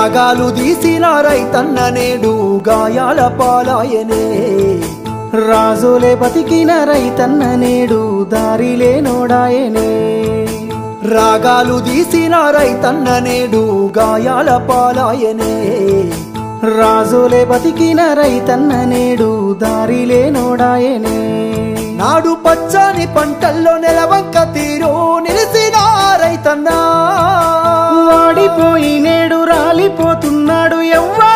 రాగాలు తీసిన రైతన్న నేడు గాయాల పాలాయనే రాజులే బతికిన రైతన్న నేడు దారిలేనోడాయనే రాగాలు తీసిన రైతన్న నేడు గాయాల పాలాయనే రాజులే బతికిన రైతన్న నేడు దారిలేనోడాయనే నాడు పచ్చని పంటల్లో నెలవంక తీరు నిలిసిన రైతన్న వాడిపోయి నేడు రాలిపోతున్నాడు ఎవ్వా